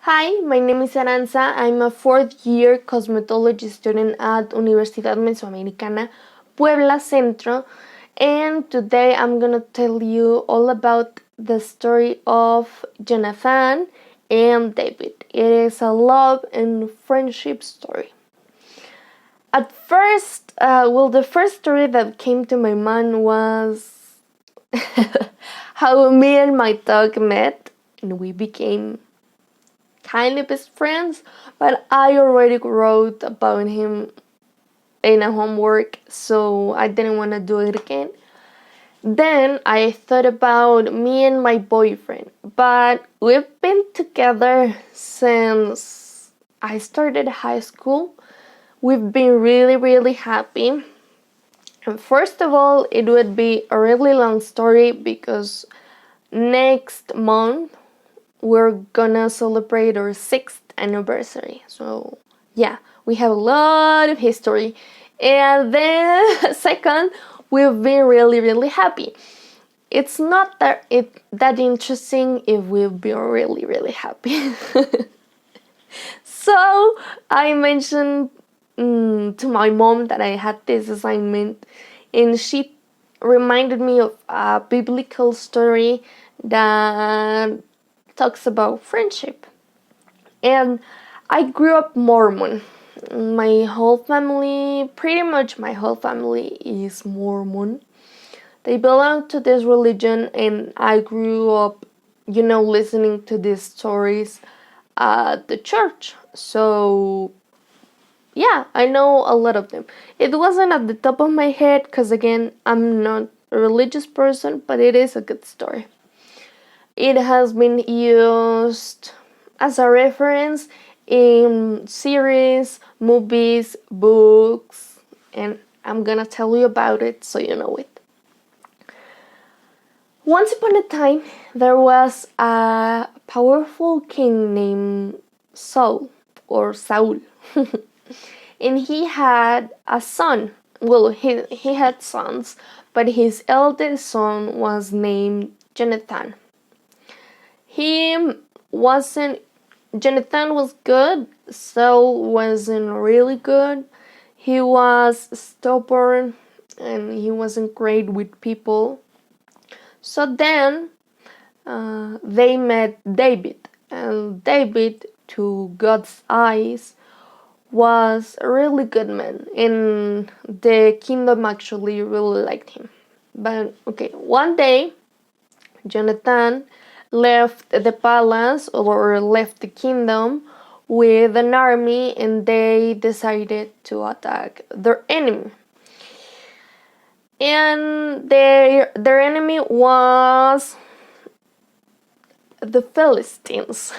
Hi, my name is Aranza. I'm a fourth year cosmetology student at Universidad Mesoamericana, Puebla Centro, and today I'm gonna tell you all about the story of Jonathan and David. It is a love and friendship story. At first, the first story that came to my mind was how me and my dog met and we became kind of best friends, but I already wrote about him in a homework, so I didn't want to do it again. Then I thought about me and my boyfriend, but we've been together since I started high school. We've been really happy. And first of all, it would be a really long story because next month we're gonna celebrate our 6th anniversary. So yeah, we have a lot of history. And then second, we've been really happy. It's not that interesting if we've been really happy. So I mentioned to my mom that I had this assignment, and she reminded me of a biblical story that talks about friendship. And I grew up Mormon. Pretty much my whole family is Mormon. They belong to this religion, and I grew up, listening to these stories at the church. So, yeah, I know a lot of them. It wasn't at the top of my head because, again, I'm not a religious person, but it is a good story. It has been used as a reference in series, movies, books, and I'm gonna tell you about it so you know it. Once upon a time, there was a powerful king named Saul, or Saul. And he had a son. Well, he had sons, but his eldest son was named Jonathan. He wasn't Jonathan was good, Saul wasn't really good. He was stubborn and he wasn't great with people. So then they met David, and David, to God's eyes, was a really good man, and the kingdom actually really liked him. But okay, one day Jonathan left the palace or left the kingdom with an army, and they decided to attack their enemy. And their enemy was the Philistines.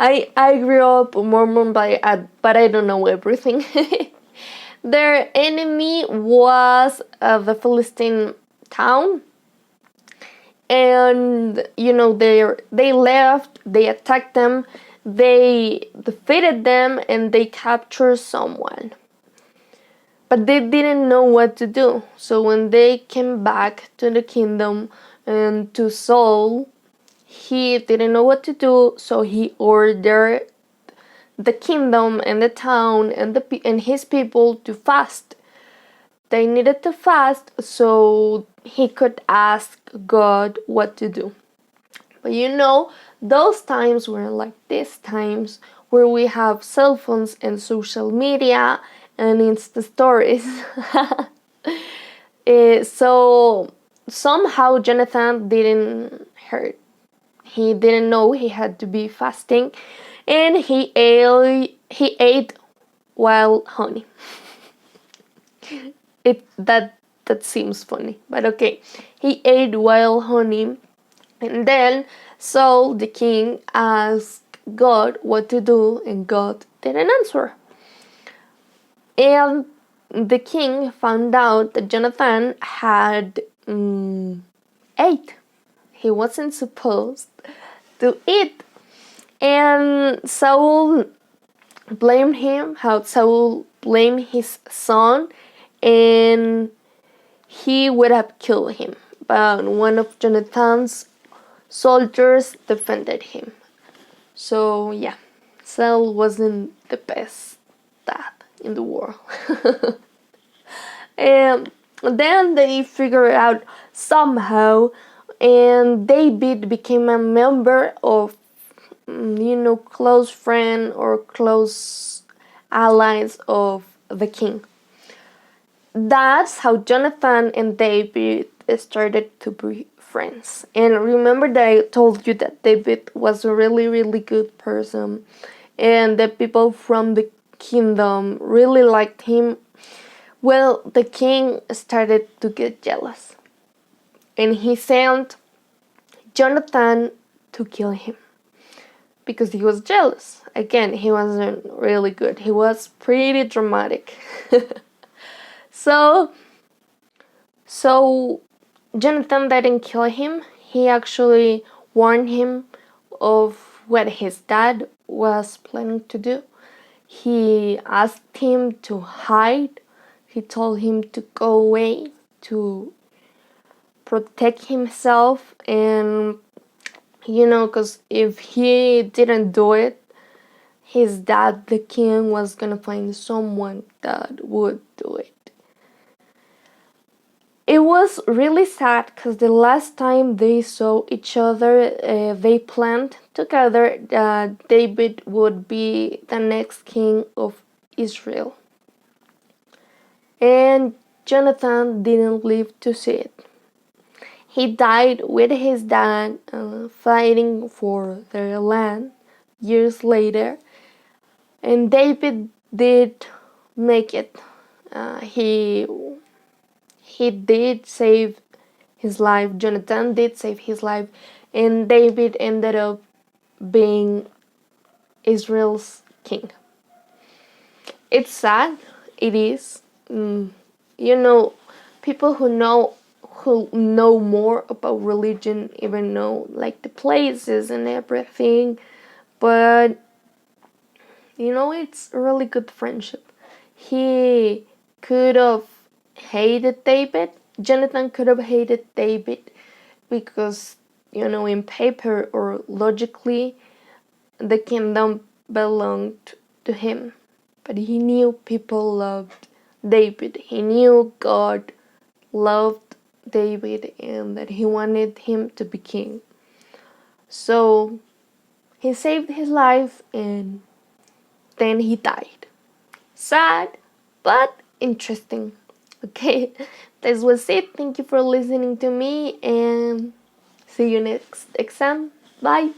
I grew up Mormon, but I don't know everything. Their enemy was the Philistine town, and they left, they attacked them, they defeated them, and they captured someone, but they didn't know what to do. So when they came back to the kingdom and to Saul, he didn't know what to do, so he ordered the kingdom and the town and his people to fast. They needed to fast so he could ask God what to do. But those times were like these times where we have cell phones and social media and Insta stories. So somehow Jonathan didn't hurt. He didn't know he had to be fasting, and he ate wild honey. That seems funny, but okay. He ate wild honey, and then Saul the king asked God what to do, and God didn't answer. And the king found out that Jonathan had ate. He wasn't supposed to eat. And Saul blamed him, how Saul blamed his son, and he would have killed him. But one of Jonathan's soldiers defended him. So yeah, Saul wasn't the best dad in the world. And then they figured out somehow, and David became a member of, close friend or close allies of the king. That's how Jonathan and David started to be friends. And remember that I told you that David was a really, really good person, and the people from the kingdom really liked him. Well, the king started to get jealous, and he sent Jonathan to kill him because he was jealous. Again, he wasn't really good. He was pretty dramatic. So Jonathan didn't kill him. He actually warned him of what his dad was planning to do. He asked him to hide. He told him to go away to protect himself, and because if he didn't do it, his dad, the king, was gonna find someone that would do it. It was really sad because the last time they saw each other, they planned together that David would be the next king of Israel. And Jonathan didn't live to see it. He died with his dad fighting for their land years later. And David did make it. He did save his life. Jonathan did save his life, and David ended up being Israel's king. It's sad. It is. People who know more about religion even know like the places and everything, but it's a really good friendship. He could have hated David. Jonathan could have hated David because, in paper or logically, the kingdom belonged to him. But he knew people loved David. He knew God loved David and that he wanted him to be king. So he saved his life and then he died. Sad, but interesting. Okay, this was it. Thank you for listening to me and see you next exam. Bye.